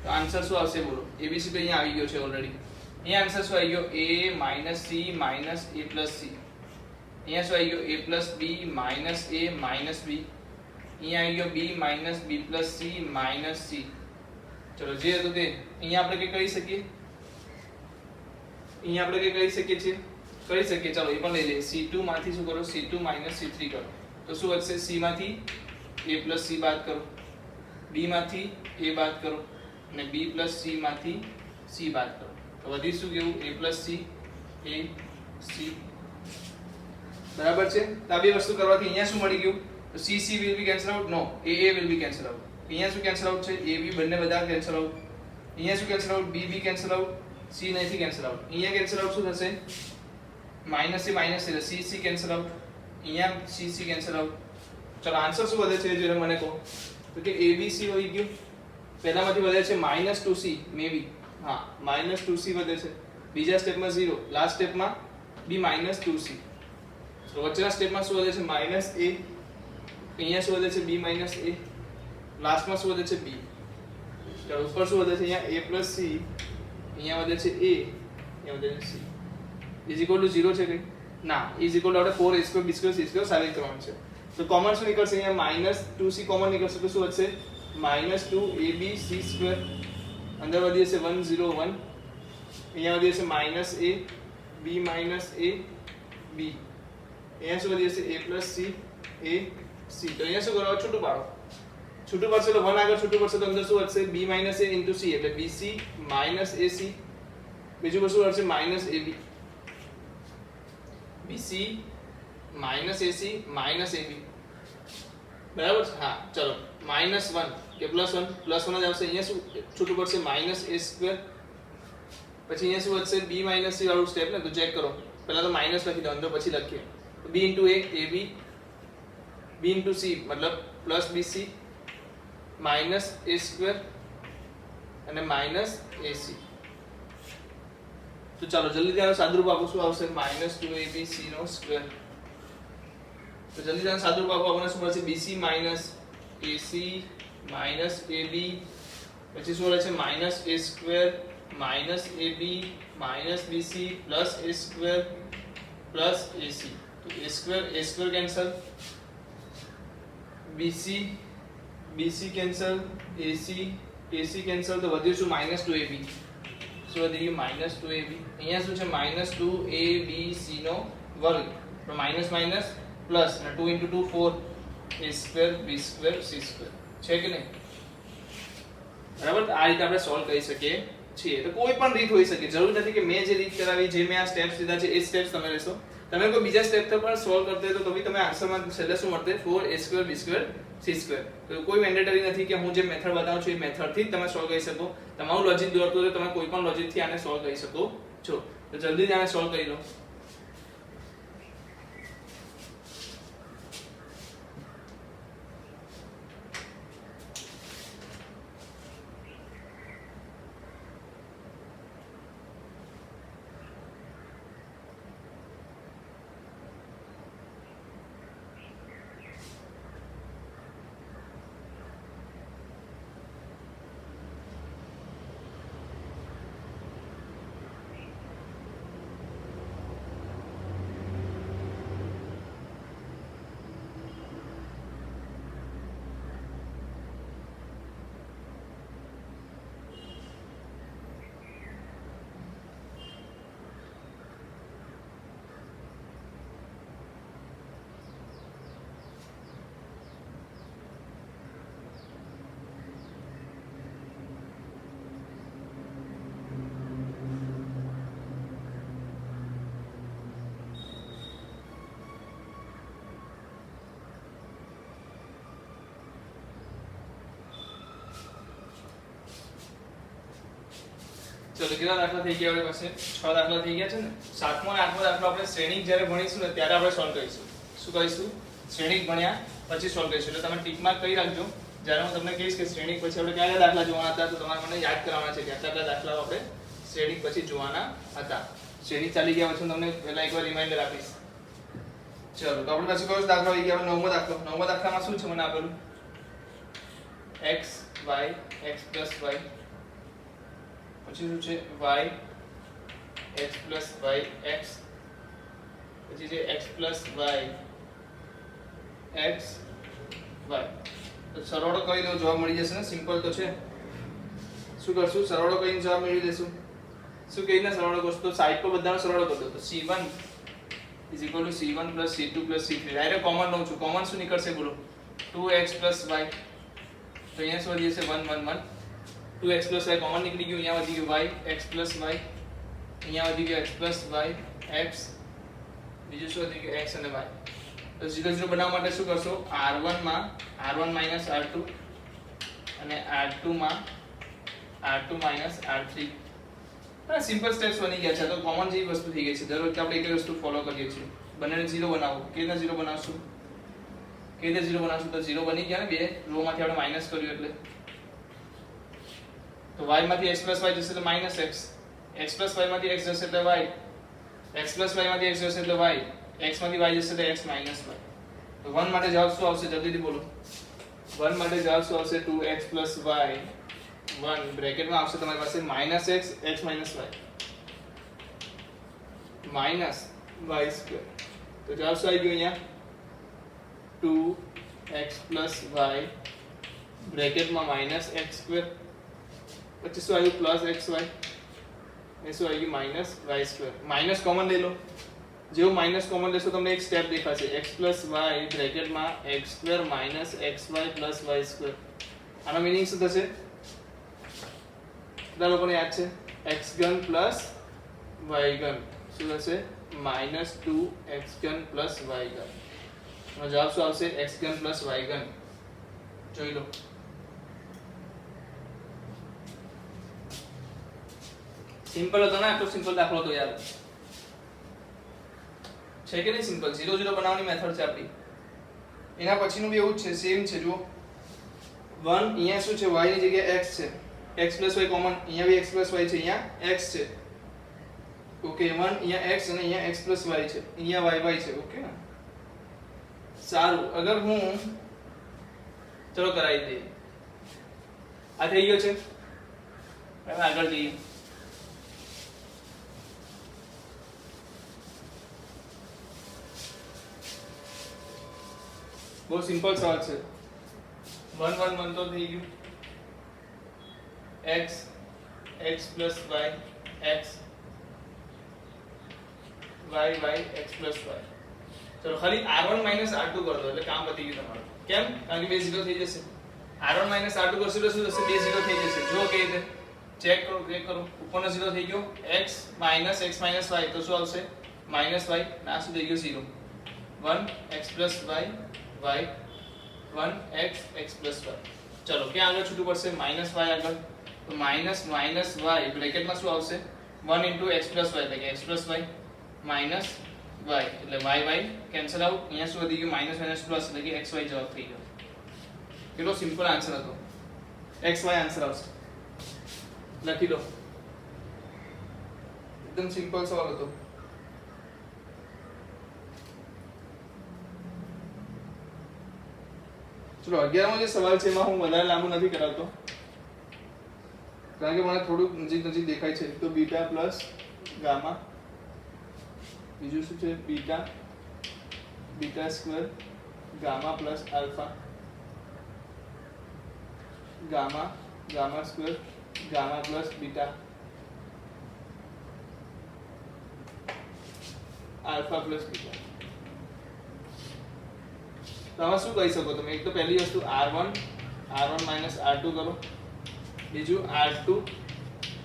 તો આન્સર શું આવશે બોલો? એબીસી તો અહીંયા આવી ગયો છે ઓલરેડી. અહીંયા આન્સર શું આવી ગયો? a - c - a + c. અહીંયા શું આવી ગયો? a + b - a - b. અહીંયા આવી ગયો b - b + c - c. ચલો જે હતું તે અહીંયા આપણે કઈ કરી શકીએ? અહીંયા આપણે કઈ કરી શકીએ છીએ? કરી શકીએ. ચાલો એ પણ લઈ લઈએ. c2 માંથી શું કરો? c2 - c3 કરો. તો શું વધશે? c માંથી a + c બાદ કરો, b માંથી a બાદ કરો અને b + c માંથી c બાદ કરો. તો વધી શું કેવું? a + c a c. બરાબર છે. તો આ બે વસ્તુ કરવાથી અહીંયા શું મળી ગયું? તો c c will be cancel out. No, a will be cancel out. અહીંયા શું કેન્સલ આઉટ છે? a b બંને બધા કેન્સલ આઉટ. અહીંયા શું cancel out? b b cancel out, c નથી કેન્સલ આઉટ. અહીંયા કેન્સલ આઉટ શું થશે? માઈનસ એ માઈનસ છે, c c કેન્સલ આઉટ. અહીંયા c c કેન્સલ આઉટ. ચલો આન્સર શું વધે છે જો મને કહો. તો કે a b c હોઈ ગયું. પહેલામાંથી વધે છે -2c મે બી. હા, -2c વધે છે. બીજા સ્ટેપમાં 0, લાસ્ટ સ્ટેપમાં b -2c. તો વચ્ચેના સ્ટેપમાં શું વધે છે? -a. અહીંયા શું વધે છે? b - a. લાસ્ટમાં શું વધે છે? b. ચાલો ઉપર શું વધે છે? અહીંયા a + c, અહીંયા વધે છે a, અહીંયા વધે છે c. = 0 છે કઈ? ના, = આપણે 4a² b² c² સાબિત કરવાનું છે. તો કોમન શું નીકળશે? અહીંયા -2c કોમન નીકળશે તો શું વધશે? -2ab c². અંદર વધી જશે 1 0 1. અહીંયા વધી જશે -a b - a b. અહીંયા શું વધી જશે? a + c a c. તો અહીંયા શું કરવાનું? છૂટું પાડો. છૂટું પડશે તો 1 આગળ છૂટું પડશે તો અંદર શું વધશે? b - a * c એટલે bc - ac. બીજું શું વધશે? -ab bc - ac - ab. બરાબર છે? હા, ચલો -1 કે +1 જ આવશે. અહીંયા શું છૂટું પડશે? -a². પછી અહીંયા શું વધશે? b - c વાળું સ્ટેપ ને, તો ચેક કરો. પહેલા તો માઈનસ લખી દો અંદર, પછી લખીએ. તો b * a ab b * c મતલબ +bc -a² અને -ac. તો ચાલો જલ્દી આનો સાદુરૂપ આપો. શું આવશે? -2ab c². તો જલ્દી આનો સાદુરૂપ આપો. આપણને શું મળશે? bc - ac - ab. પછી શું મળે છે? -a² -ab -bc + a² + ac. તો a² cancel, bc cancel, ac cancel. તો વધ્યું શું? -2ab. શું વધી ગયું? -2ab. અહીંયા શું છે? -2abc નો વર્ગ. તો માઈનસ માઈનસ પ્લસ અને 2 * 2 4 a² b² c² છે કે નહીં? બરાબર. આ રીતે આપણે સોલ્વ કરી શકીએ છીએ. તો કોઈ પણ રીત હોઈ શકે. જરૂર નથી કે મેં જે રીત કરાવી, જે મેં આ સ્ટેપ્સ લીધા છે એ સ્ટેપ્સ તમે લેશો. તમે કોઈ બીજા સ્ટેપ પર પણ સોલ્વ કરતે તો કભી તમે આન્સરમાં છેલ્લે શું મળતે? 4a² b² c². તો કોઈ મેન્ડેટરી નથી કે હું જે મેથડ બતાવું છું એ મેથડથી જ તમે સોલ્વ કરી શકો. તમારું લોજિક દોરતું હોય તો તમે કોઈ પણ લોજિકથી આને સોલ્વ કરી શકો છો. તો જલ્દી જ આને સોલ્વ કરી લો. ચલો કેટલા દાખલા થઈ ગયા? આપણી પાસે 6 દાખલા થઈ ગયા છે ને. 7મો અને 8મો દાખલો આપણે શ્રેણિક જ્યારે ભણીશું ને ત્યારે આપણે સોલ્વ કરીશું. શું કરીશું? શ્રેણિક ભણ્યા પછી સોલ્વ કરીશું. એટલે તમે ટીક માર્ક કરી રાખજો. જ્યારે હું તમને કહીશ કે શ્રેણિક પછી આપણે કયા કયા દાખલા જોવાના હતા, તો તમારે મને યાદ કરવાના છે કે આટલા દાખલાઓ આપણે શ્રેણિક પછી જોવાના હતા. શ્રેણિક ચાલી ગયા પછી હું તમને પહેલા એકવાર રિમાઇન્ડર આપીશ. ચલો તો આપણી પાસે કયો દાખલો આવી ગયો? 9મો દાખલો. 9મા દાખલામાં શું છે મને આપેલું? x y x + y પછી શું છે y x plus y x, પછી છે x plus y x y. તો સરવાળો કરી દો, જવાબ મળી જશે ને, સિમ્પલ તો છે. શું કરશું, સરવાળો કરીને જવાબ મેળવી લેશું. શું કેવી રીતના સરવાળો કરશું, તો સાઈડ પર બધાનો સરવાળો કરી દો. તો c1 is equal to c1 plus c2 plus c3. Direct common લઉં છું. કોમન શું નીકળશે બોલો, 2x plus y. તો અહીંયા શું વધી જશે 1 1 1. 2x plus y કોમન નીકળી ગયું. અહીંયા વધી ગયું y x plus y. અહીંયા વધી ગયું x plus y x. બીજું શું વધી ગયું x અને y. તો 0 0 બનાવવા માટે શું કરશો, r1 માં r1 minus r2 અને r2 માં r2 minus r3. હા, સિમ્પલ સ્ટેપ્સ બની ગયા છે. તો કોમન જેવી વસ્તુ થઈ ગઈ છે. દર વખતે આપણે એક જ વસ્તુ ફોલો કરીએ છીએ. બંનેને 0 બનાવો. કેવી રીતે 0 બનાવશું, કેવી રીતે 0 બનાવશું, તો 0 બની ગયા ને, બે રો માંથી આપણે માઈનસ કર્યું એટલે. તો y માંથી x plus y જશે તો minus x, x plus y માંથી x જશે એટલે y, x plus y માંથી x જશે એટલે y, x માંથી y જશે એટલે x minus y. તો 1 માટે જવાબ શું આવશે, જલ્દીથી બોલો. 1 માટે જવાબ શું આવશે, 2x plus y 1 બ્રેકેટમાં આવશે તમારી પાસે minus x x minus y minus y square. તો જવાબ શું આવી ગયો અહીંયા, 2x plus y બ્રેકેટમાં minus x square, પછી શું આવ્યું પ્લસ xy, એ શું આવી ગયું minus y square. Minus common લઈ લો. જેવું માઇનસ કોમન લેશો તમને એક સ્ટેપ દેખાશે, x plus y બ્રેકેટમાં x square minus xy plus y square. આનો મીનિંગ શું થશે, બધા લોકોને યાદ છે, x ઘન પ્લસ y ઘન શું થશે, માઇનસ 2x ઘન પ્લસ y ઘન. એનો જવાબ શું આવશે, x ઘન પ્લસ y ઘન. જોઈ લો. સિમ્પલ હતો ને, આટલો સિમ્પલ દાખલો હતો યાર, છે કે નહીં સિમ્પલ. 0 0 બનાવવાની મેથડ છે આપણી. એના પછીનું બી એવું જ છે, સેમ છે. જુઓ 1 અહીંયા શું છે, y ની જગ્યાએ x છે, x plus y કોમન, અહીંયા બી x plus y છે, અહીંયા x છે. ઓકે 1 અહીંયા x અને અહીંયા x plus y છે, અહીંયા y છે. ઓકે ને, સારું. અગર હું ચલો કરાવી દઈએ, આ થઈ ગયો છે. હવે આગળ જઈએ. બહુ સિમ્પલ સવાલ છે. 1 1 1 તો થઈ ગયું, x x plus y x y y x plus y. ચલો ખાલી r1 minus r2 કર દો એટલે કામ પતી ગયું તમારું. કેમ, કારણ કે બે 0 થઈ જશે. r1 minus r2 કરશો એટલે શું થશે, બે 0 થઈ જશે. જો કે રીતે ચેક કરો, ચેક કરો. ઉપરનો 0 થઈ ગયો, x minus x minus y તો શું આવશે, minus y. ના શું થઈ ગયું 0. 1 x plus y y 1 x x plus y. ચલો ક્યાં આગળ છૂટું પડશે, માઈનસ y આગળ. તો માઈનસ માઈનસ y બ્રેકેટમાં શું આવશે, 1 into x plus y એટલે કે x plus y minus y એટલે y y કેન્સલ આઉટ. અહીંયા શું વધી ગયું, માઈનસ માઈનસ પ્લસ એટલે કે xy જવાબ થઈ ગયો. કેટલો સિમ્પલ આન્સર હતો, xy આન્સર આવશે. લખી દો, એકદમ સિમ્પલ સવાલ હતો. ચલો 11મો જે સવાલ છે એમાં હું વધારે લાંબુ નથી કરાવતો, કારણ કે મને થોડુંક નજીક નજીક દેખાય છે. તો બીટા પ્લસ ગામા, બીજું શું છે beta, beta square gamma plus alpha, gamma gamma square gamma plus beta, alpha plus beta. તો આમાં શું કહી શકો તમે, એક તો પહેલી વસ્તુ r1 minus r2 કરો, બીજું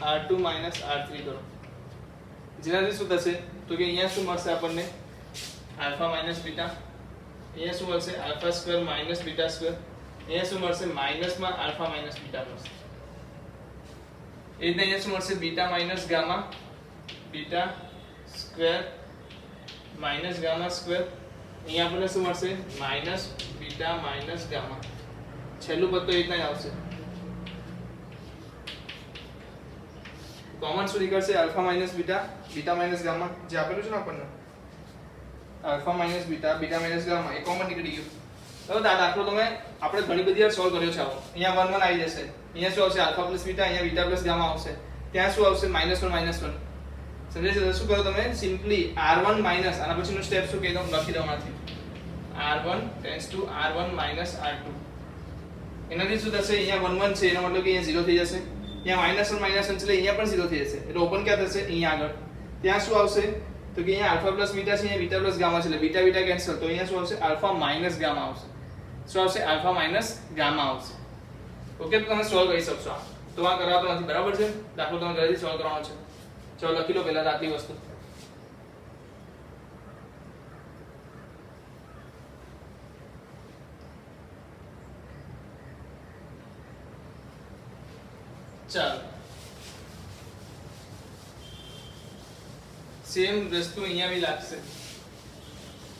r2 minus r3 કરો. જેનાથી શું થશે, તો કે અહીંયા શું મળશે આપણને, આલ્ફા માઇનસ બીટા. અહીંયા શું મળશે, alpha square minus beta square. અહીંયા શું મળશે, માઇનસમાં આલ્ફા માઇનસ બીટા મળશે. એ રીતે અહીંયા શું મળશે, beta minus gamma, beta square minus gamma square. અહીંયા આપણને શું મળશે, માઇનસ બીટા માઇનસ ગામા. છેલ્લું પદ તો એ રીતના જ આવશે. કોમન શું નીકળશે, alpha minus beta, beta minus gamma જે આપેલું છે ને આપણને, alpha minus beta, beta minus gamma, એ કોમન નીકળી ગયું. તો દાખલો તમે આપણે ઘણી બધી વાર સોલ્વ કર્યો છે. આવો અહીંયા 1 1 આવી જશે, અહીંયા શું આવશે, આલ્ફા પ્લસ બીટા, અહીંયા બીટા પ્લસ ગામા આવશે. ત્યાં શું આવશે -1 સમજે છે? શું કરો તમે સિમ્પલી r1 માઈનસ આના પછીનું સ્ટેપ શું કહી દઉં, લખી દઉં આથી r1 tends to r1 minus r2. એનાથી શું થશે, અહીંયા 1 1 છે એનો મતલબ કે અહીંયા 0 થઈ જશે, અહીંયા -1 -1 એટલે અહીંયા પણ 0 થઈ જશે, એટલે ઓપન ક્યાં થશે, અહીંયા આગળ. ત્યાં શું આવશે તો કે અહીંયા આલ્ફા પ્લસ બીટા છે, અહીંયા બીટા પ્લસ ગામા છે, એટલે બીટા બીટા કેન્સલ, તો અહીંયા શું આવશે આલ્ફા માઈનસ ગામા આવશે. શું આવશે, આલ્ફા માઈનસ ગામા આવશે. ઓકે, તો તમે સોલ્વ કરી શકશો. તો આ કરાવતો નથી, બરાબર છે? દાખલો તમે ઘરેથી સોલ્વ કરવાનો છે. ચલો લખી લો પહેલા આટલી વસ્તુ. ચાલો સેમ વસ્તુ અહીંયા બી લાગશે,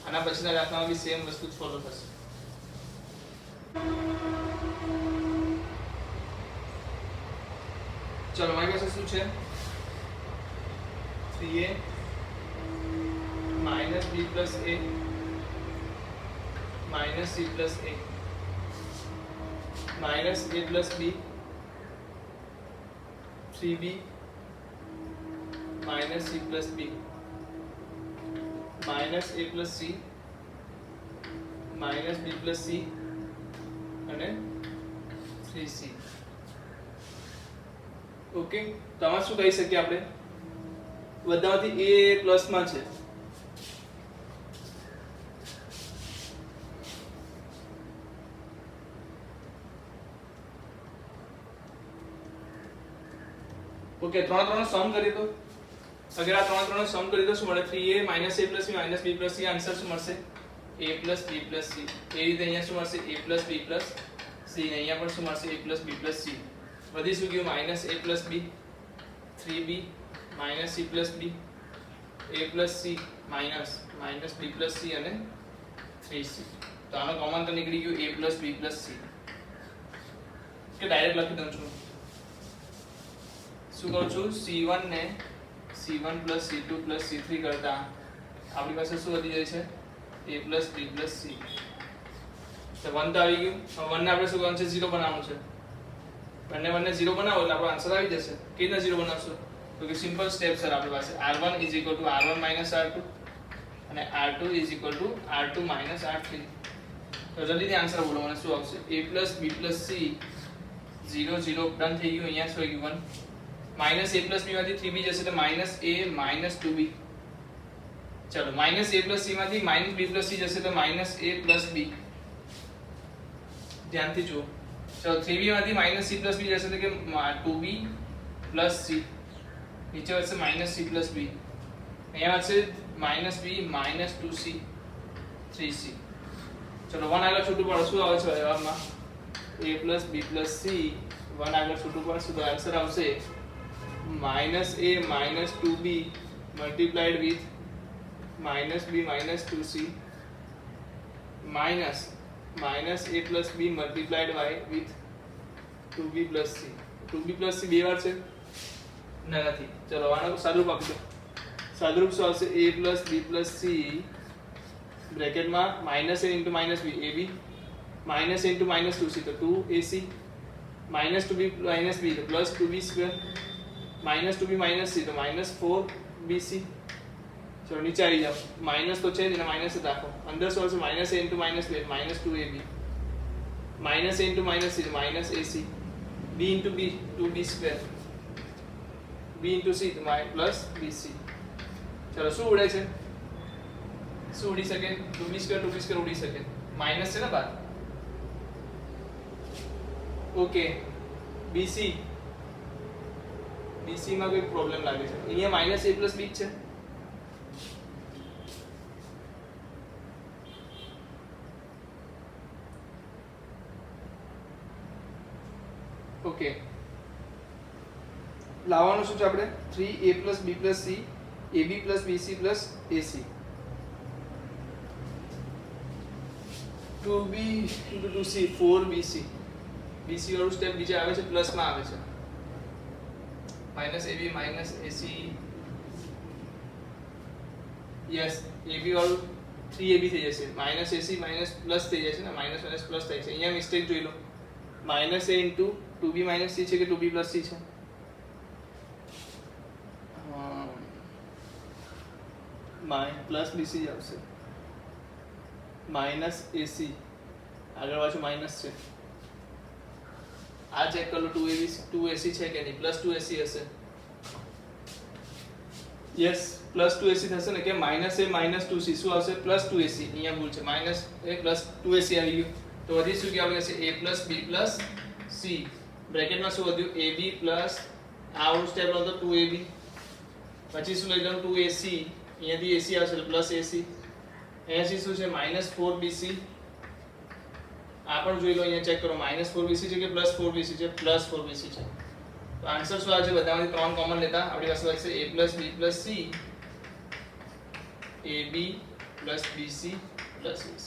આના પછીના દાખલામાં બી સેમ વસ્તુ ફોલો થશે. ચલો મારી પાસે શું છે, 3a minus b plus a minus c plus a minus a plus b 3b minus c plus b minus a plus c minus b plus c અને 3c. ઓકે, તો આમાં શું કહી શકીએ આપણે, બધામાંથી a પ્લસ માં છે. ઓકે, ત્રણ ત્રણ સમ કરી દો. અગર આ ત્રણ ત્રણ સમ કરી દો શું મળે, 3a - a + b - b + c. Answer શું મળશે, a + b + c. એ રીતે અહીંયા શું મળશે, a + b + c. અહીંયા પણ શું મળશે, a + b + c. વધી શું ગયું, -a + b 3b - c + b a + c - b + c અને 3c. તો આનો કોમન તો નીકળી ગયું a + b + c. કે ડાયરેક્ટ લખી દઉં છું. શું કરું છું, c1 ને c1 + c2 + c3 કરતા આપણી પાસે શું વધી જાય છે, a + b + c. તો 1 તો આવી ગયું. હવે 1 ને આપણે શું કરવાનું છે, 0 બનાવવાનું છે. બંને 0 બનાવો એટલે આપણો આન્સર આવી જશે. કેવી રીતે 0 બનાવશો, તો કે સિમ્પલ સ્ટેપ સર આપણી પાસે r1 = r1 - r2 અને r2 = r2 - r3. તો જલ્દીથી આન્સર બોલો મને શું આવશે, a + b + c 0 0 ડન થઈ ગયું. અહીંયા શું આવી ગયું, 1 -a + b માંથી 3b જશે એટલે -a - 2b. ચલો -a + c માંથી -b + c જશે એટલે -a + b. ધ્યાનથી જુઓ. ચલો 3b માંથી -c + b જશે એટલે કે 2b + c. નીચે વધશે -c + b. અહીંયા વધશે -b - 2c 3c. ચલો 1 આગળ છૂટું પડે શું આવે છે જવાબમાં, a + b + c. 1 આગળ છૂટું પડશે તો આન્સર આવશે -a - 2b multiplied with -b - 2c minus -a + b multiplied by with 2b + c. 2b + c બે વાર છે ના નથી. ચલો આનો સાદુરૂપ આપી દો. સાદુરૂપ શું આવશે, a + b + c બ્રેકેટમાં -a * -b ab -a * 2c તો 2ac -2b - b તો +2b² -2b - c તો -4bc. ચલો નીચે આવી જાઓ, માઈનસ તો છે જ એને માઈનસ જ રાખો. અંદર શું આવશે, -a * -b -2ab -a * -2b c તો -ac b * b 2b² b * c તો +bc. ચલો શું ઉડે છે, શું ઉડી શકે, 2b² ઉડી શકે, માઈનસ છે ને બાદ. ઓકે, bc માં કોઈ પ્રોબ્લેમ લાગે છે, અહીંયા -a + b જ છે. ઓકે, લાવવાનું શું છે આપણે, 3a + b + c ab + bc + ac 2b * 2c 4bc. bc વાળું સ્ટેપ બીજે આવે છે, પ્લસ માં આવે છે. -ab - ac યસ, ab વાળું 3ab થઈ જશે, -ac - પ્લસ થઈ જશે ને, માઈનસ પ્લસ થાય છે. અહીંયા મિસ્ટેક જોઈ લો, -a * 2b - c છે કે 2b + c છે, પ્લસ બીસી જ આવશે માઇનસ એસી આગળ પાછું માઇનસ છે આ ચેક કરો 2ac છે કે નહીં પ્લસ 2ac હશે યસ પ્લસ 2ac થશે ને કે માઇનસ એ માઇનસ 2c શું આવશે પ્લસ 2ac અહીંયા ભૂલ છે માઇનસ એ પ્લસ 2ac આવી ગયું તો વધી શું કે આવી જશે a plus b plus c બ્રેકેટમાં શું વધ્યું ab પ્લસ આવું સ્ટેપ લો તો 2ab પછી શું લઈ લેવાનું 2ac અહીંયાથી ac આવશે પ્લસ ac અહીંયાથી શું છે માઇનસ 4bc આ પણ જોઈ લો અહીંયા ચેક કરો માઇનસ 4bc છે કે પ્લસ 4bc છે પ્લસ 4bc છે તો આન્સર શું આવશે બધામાંથી ત્રણ કોમન લેતા આપણી પાસે આવશે a plus b plus c ab plus bc plus ac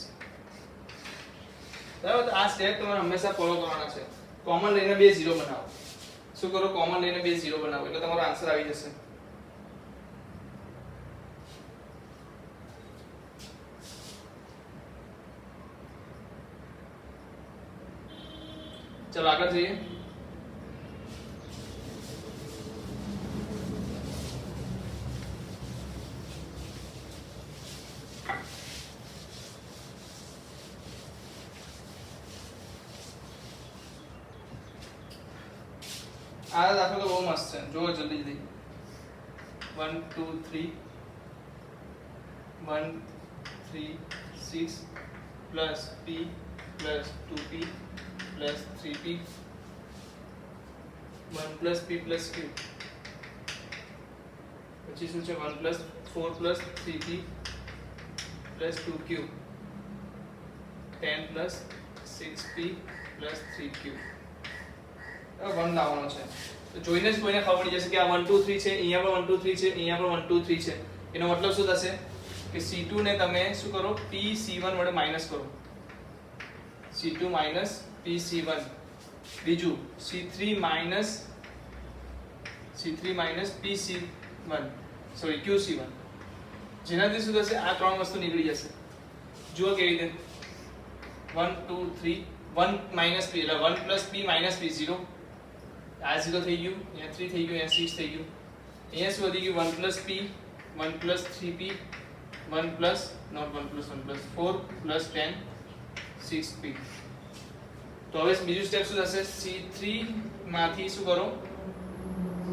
બરાબર તો આ સ્ટેપ તમારે હંમેશા ફોલો કરવાના છે કોમન લઈને બે 0 બનાવો શું કરો કોમન લઈને બે 0 બનાવો એટલે તમારો આન્સર આવી જશે चलो આગળ જઈએ આ દાખલો તો બહુ મસ્ત છે જો જલ્દી જલ્દી 1 2 3 1 3 6 plus p plus 2p plus 3p 1 plus p plus q પછી શું છે 1 plus 4 plus 3p plus 2q 10 plus 6p plus 3q આ 1 લાવવાનો છે તો જોઈને જ કોઈને ખબર પડી જશે કે આ 1 2 3 છે અહીંયા પણ 1 2 3 છે અહીંયા પણ 1 2 3 છે એનો મતલબ શું થશે કે c2 ને તમે શું કરો p c1 વડે માઈનસ કરો c2 માઈનસ pc1 બીજું c3 minus pc1 sorry qc1 જેનાથી શું થશે આ ત્રણ વસ્તુ નીકળી જશે જુઓ કેવી રીતે 1 2 3 1 માઈનસ p એટલે 1 પ્લસ p માઈનસ p 0 આ 0 થઈ ગયું અહીંયા 3 થઈ ગયું અહીંયા 6 થઈ ગયું અહીંયા શું વધી ગયું 1 plus p 1 plus 3p 1 plus not 1 plus 1 plus 4 plus 10 6p તો હવે બીજું સ્ટેપ શું થશે c3 માંથી શું કરો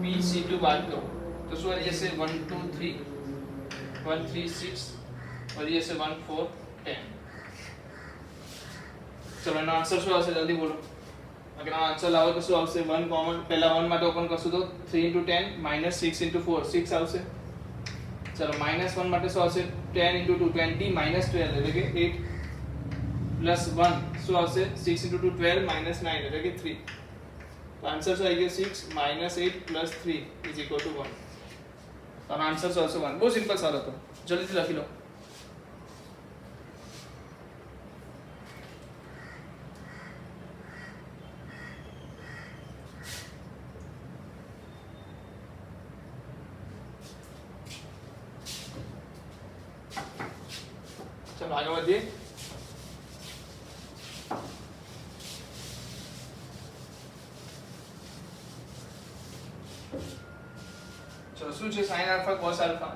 pc2 બાદ કરો તો શું આવી જશે 1 2 3 1 3 6 વધી જશે 1 4 10 ચલો એનો આન્સર શું આવશે જલ્દી બોલો અગર આ આન્સર લાવો તો શું આવશે 1 કોમન પહેલા 1 માટે ઓપન કરશું તો 3 * 10 - 6 * 4 6 આવશે ચલો -1 માટે શું આવશે 10 * 2 20 - 12 એટલે કે 8 प्लस 1 શું આવશે 6 * 2 12 - 9 એટલે કે 3 તો આન્સર શું આવી ગયો 6 - 8 + 3 = 1 તો આન્સર શું આવશે 1 બહુ સિમ્પલ સવાલ હતો જલ્દીથી લખી લો चलो आगे बढ़िए चलो શું છે sin alpha cos alpha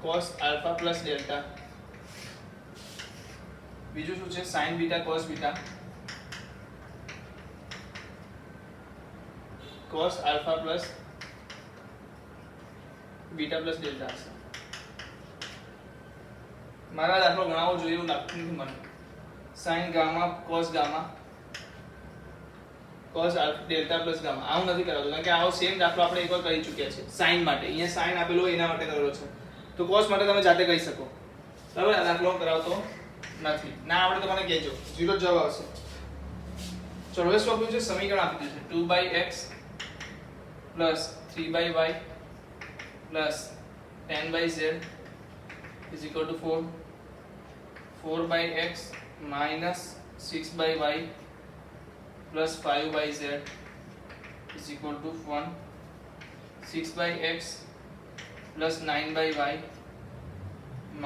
cos alpha plus delta બીજું શું છે sin beta cos beta cos alpha plus beta plus delta હશે મારા દાખલો ગણાવો જોઈએ એવું લાગતું નથી મને sin gamma cos gamma cos alpha delta plus gamma આવું નથી કરાવતો કારણ કે આવો સેમ દાખલો આપણે એકવાર કરી ચૂક્યા છે sin માટે અહીંયા sin આપેલો એના માટે કરેલો છે તો cos માટે તમે જાતે કરી શકો બરાબર આ દાખલો કરાવતો નથી ના આવડે તો મને કહેજો 0 જવાબ આવશે ચલો હવે શું આપ્યું છે સમીકરણ આપી દીધું છે 2x 3y plus 10z is equal to 4 4x minus 6y plus 5z is equal to 1 6x plus 9y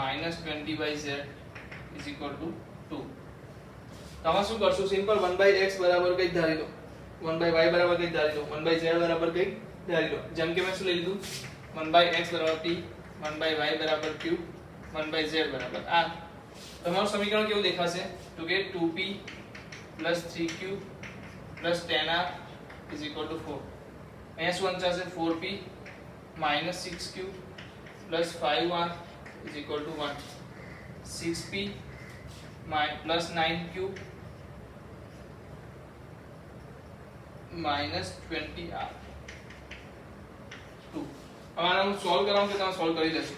minus 20z is equal to 2 તમે શું કરશો સિમ્પલ 1/x બરાબર કઈ ધારી દો 1/y બરાબર કઈ ધારી દો 1/z બરાબર કઈ ધારી લો જેમ કે મેં શું લઈ લીધું 1/x બરાબર p 1/y બરાબર q 1/z બરાબર r. તમારું સમીકરણ કેવું દેખાશે તો કે 2p 3q 10r is equal to 4. અહીંયા શું વંચાશે 4p 6q 5r is equal to 1. 6p 9q -20r 2. હવે આને હું સોલ્વ કરાવું કે તમે સોલ્વ કરી લેશો.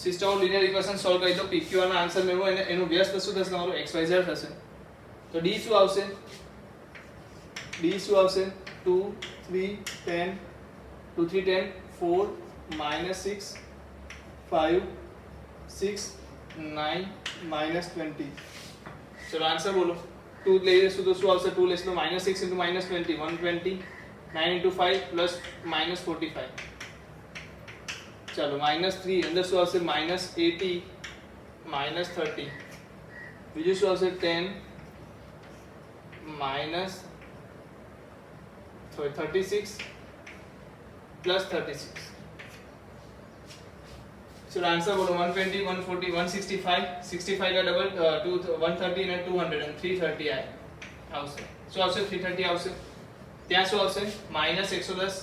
System of linear equation solve કરી દો. PQ ના આન્સર મેળવો એનું વ્યસ્ત શું થશે તમારું xyz થશે. તો d શું આવશે 2 3 10 2 3 10 4 -6 5 6 9 -20. ચલો આન્સર બોલો. 2 લઈ લેશું તો શું આવશે 2 લેશું તો -6 * -20 120 9 * 5 + -45. चलो -3 અંદર શું આવશે -80 -30. બીજું શું આવશે 10 36 + 36. So आंसर बोलो 120 140 165 65 का डबल 130 અને 200 અને 330 આવશે. શું આવશે 330 આવશે. ત્યાં શું આવશે -110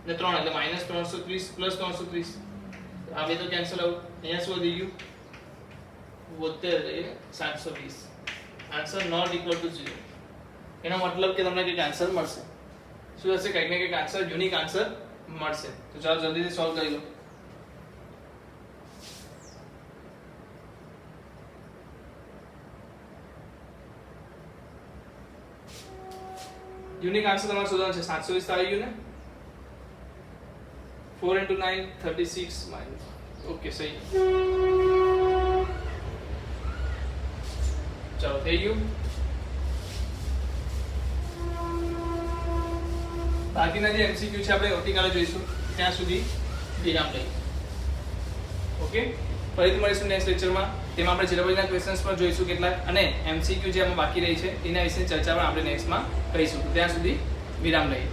ને 3 એટલે -330 + 330. આ બે તો કેન્સલ આઉટ. અહીંયા શું વધી ગયું 72 એ 720. Answer not equal to 0. એનો મતલબ કે તમને કંઈક આન્સર મળશે. શું હશે કંઈક ને કંઈક આન્સર યુનિક આન્સર મળશે. તો ચાલો જલ્દીથી સોલ્વ કરી લો. યુનિક આન્સર તમારે શોધવાનો છે 720 આવી ગયું ને 4 * 9 36 માઇનસ ઓકે સહી. ચાલો થઈ ગયું. બાકીના જે MCQ છે આપણે આવતીકાલે જોઈશું. ત્યાં સુધી વિરામ લઈએ. ઓકે ફરીથી મળીશું નેક્સ્ટ લેક્ચરમાં. તેમાં આપણે જીરોબજના ક્વેશ્ચન્સ પણ જોઈશું કેટલાક અને MCQ જે આમાં બાકી રહી છે એના વિશે ચર્ચા પણ આપણે નેક્સ્ટમાં કરીશું. ત્યાં સુધી વિરામ લઈએ.